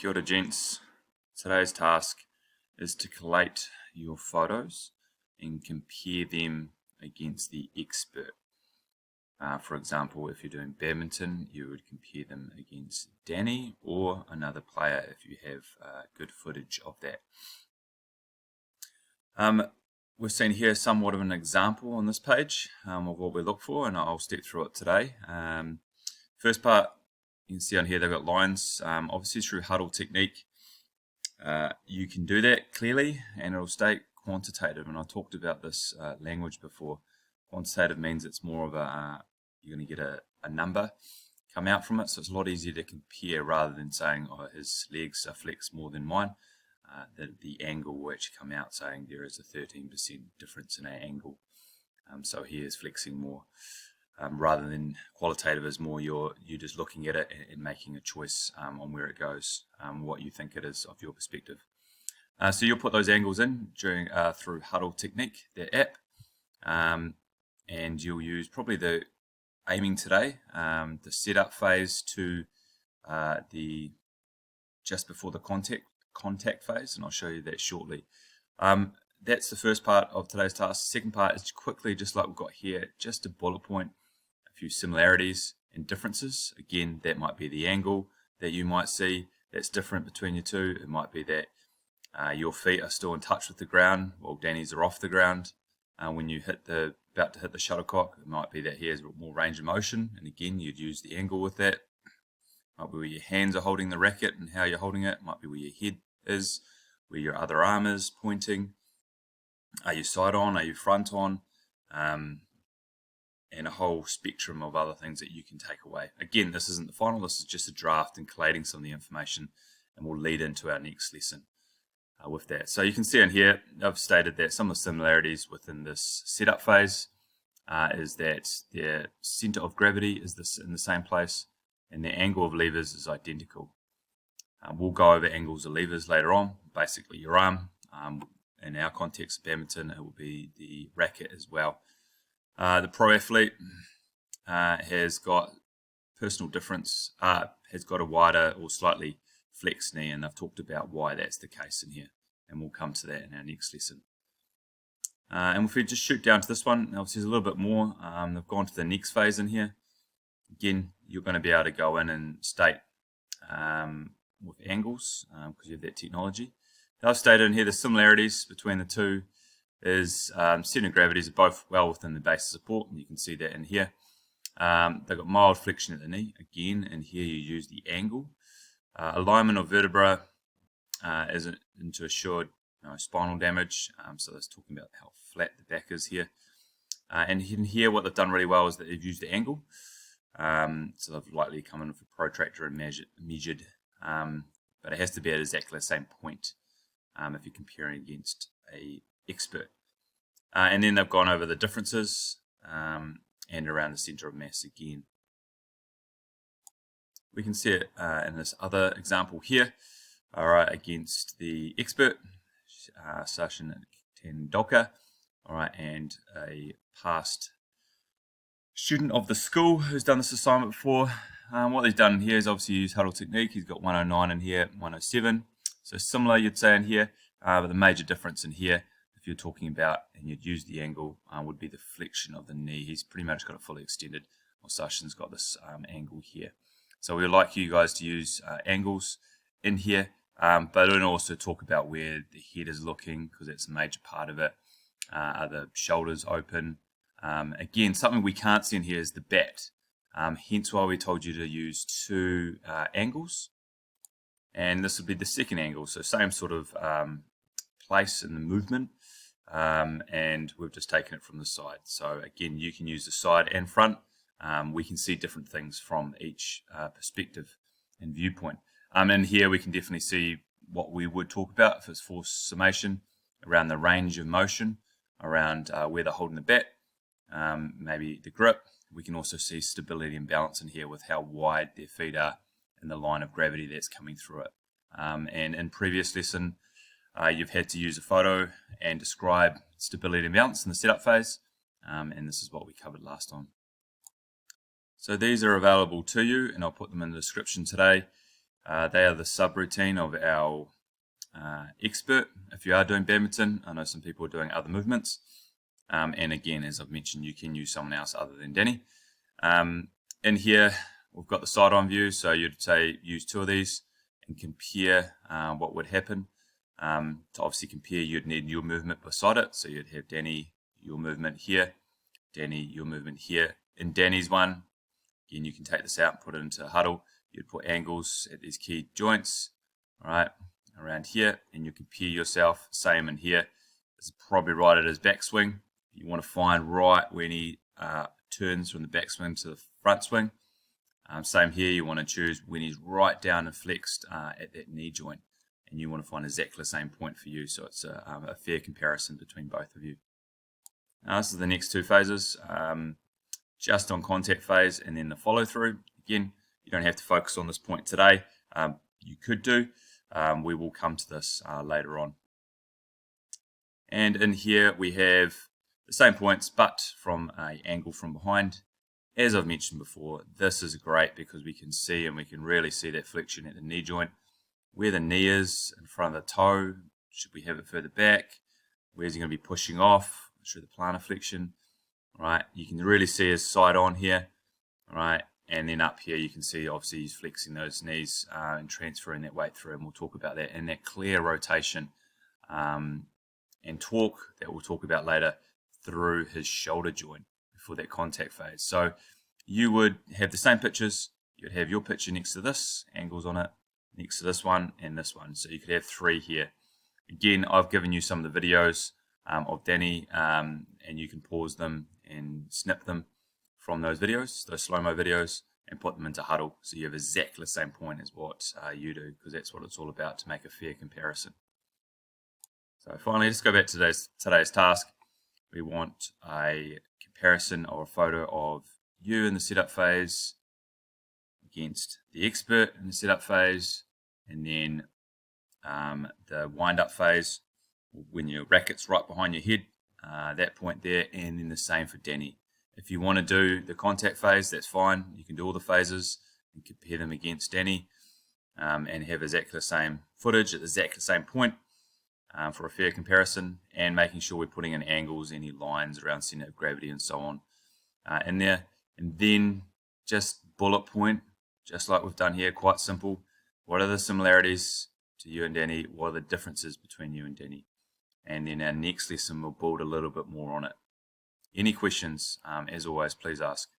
Kia ora, gents. Today's task is to collate your photos and compare them against the expert. For example, if you're doing badminton, you would compare them against Danny or another player if you have good footage of that. We've seen here somewhat of an example on this page of what we look for, and I'll step through it today. First part, you can see on here they've got lines. Obviously through huddle technique, you can do that clearly and it'll stay quantitative, and I talked about this language before. Quantitative means it's more of a, you're going to get a number come out from it, so it's a lot easier to compare rather than saying, oh, his legs are flexed more than mine. The angle will actually come out saying there is a 13% difference in our angle. So he is flexing more. Rather than qualitative is more you're just looking at it and making a choice on where it goes, what you think it is of your perspective. So you'll put those angles in during through Huddle Technique, their app, and you'll use probably the aiming today, the setup phase to the just before the contact phase, and I'll show you that shortly. That's the first part of today's task. The second part is quickly, just like we've got here, just a bullet point, a few similarities and differences. Again, that might be the angle that you might see that's different between you two. It might be that your feet are still in touch with the ground while Danny's are off the ground. When you about to hit the shuttlecock, it might be that he has more range of motion, and again, you'd use the angle with that. Might be where your hands are holding the racket and how you're holding it. Might be where your head is, where your other arm is pointing. Are you side on? Are you front on? And a whole spectrum of other things that you can take away. Again, this isn't the final. This is just a draft and collating some of the information, and we'll lead into our next lesson with that. So you can see in here, I've stated that some of the similarities within this setup phase is that their center of gravity is in the same place, and the angle of levers is identical. We'll go over angles of levers later on. Basically, your arm. In our context of badminton, it will be the racket as well. The pro athlete has got personal difference, has got a wider or slightly flexed knee, and I've talked about why that's the case in here, and we'll come to that in our next lesson. And if we just shoot down to this one, obviously there's a little bit more. They've gone to the next phase in here. Again, you're going to be able to go in and state with angles because you have that technology. I've stated in here the similarities between the two is center of gravities are both well within the base of support, and you can see that in here. They've got mild flexion at the knee, again, and here you use the angle. Alignment of vertebra is to assure spinal damage, so that's talking about how flat the back is here. And in here, what they've done really well is that they've used the angle. So they've likely come in with a protractor and measured, but it has to be at exactly the same point if you're comparing against a expert. And then they've gone over the differences and around the center of mass again. We can see it in this other example here, all right, against the expert, Sachin Tendulkar, all right, and a past student of the school who's done this assignment before. What he's done here is obviously use Huddle Technique. He's got 109 in here, 107. So similar, you'd say in here, but the major difference in here, if you're talking about, and you'd use the angle, would be the flexion of the knee. He's pretty much got it fully extended, while Sachin's got this angle here. So we would like you guys to use angles in here, but then also talk about where the head is looking, because that's a major part of it. Are the shoulders open? Again, something we can't see in here is the bat. Hence why we told you to use two angles. And this would be the second angle, so same sort of place in the movement, and we've just taken it from the side. So again, you can use the side and front. We can see different things from each perspective and viewpoint. And here we can definitely see what we would talk about if it's force summation, around the range of motion, around where they're holding the bat, maybe the grip. We can also see stability and balance in here with how wide their feet are and the line of gravity that's coming through it. And in previous lesson, you've had to use a photo and describe stability and balance in the setup phase, and this is what we covered last time. So these are available to you, and I'll put them in the description today. They are the subroutine of our expert. If you are doing badminton, I know some people are doing other movements. And again, as I've mentioned, you can use someone else other than Danny. In here, we've got the side-on view, so you'd say use two of these and compare what would happen. To obviously compare, you'd need your movement beside it. So you'd have Danny, your movement here, Danny, your movement here. In Danny's one, again, you can take this out and put it into a huddle. You'd put angles at these key joints, all right, around here, and you compare yourself. Same in here. This is probably right at his backswing. You want to find right when he turns from the backswing to the front swing. Same here, you want to choose when he's right down and flexed at that knee joint. And you want to find exactly the same point for you, so it's a fair comparison between both of you. Now this is the next two phases, just on contact phase and then the follow through. Again, you don't have to focus on this point today. You could do. We will come to this later on. And in here we have the same points, but from an angle from behind. As I've mentioned before, this is great because we can see, and we can really see that flexion at the knee joint. Where the knee is in front of the toe, should we have it further back? Where's he going to be pushing off? Through the plantar flexion. All right, you can really see his side on here. All right, and then up here you can see obviously he's flexing those knees and transferring that weight through, and we'll talk about that. And that clear rotation and torque that we'll talk about later through his shoulder joint for that contact phase. So you would have the same pictures. You'd have your picture next to this, angles on it, next to this one and this one. So you could have three here. Again, I've given you some of the videos of Danny, and you can pause them and snip them from those videos, those slow-mo videos, and put them into huddle. So you have exactly the same point as what you do, because that's what it's all about, to make a fair comparison. So finally, let's go back to today's task. We want a comparison or a photo of you in the setup phase against the expert in the setup phase, and then the wind-up phase when your racket's right behind your head, that point there, and then the same for Danny. If you want to do the contact phase, that's fine. You can do all the phases and compare them against Danny and have exactly the same footage at exactly the same point for a fair comparison, and making sure we're putting in angles, any lines around center of gravity and so on in there. And then just bullet point, just like we've done here, quite simple. What are the similarities to you and Danny? What are the differences between you and Danny? And then our next lesson will build a little bit more on it. Any questions, as always, please ask.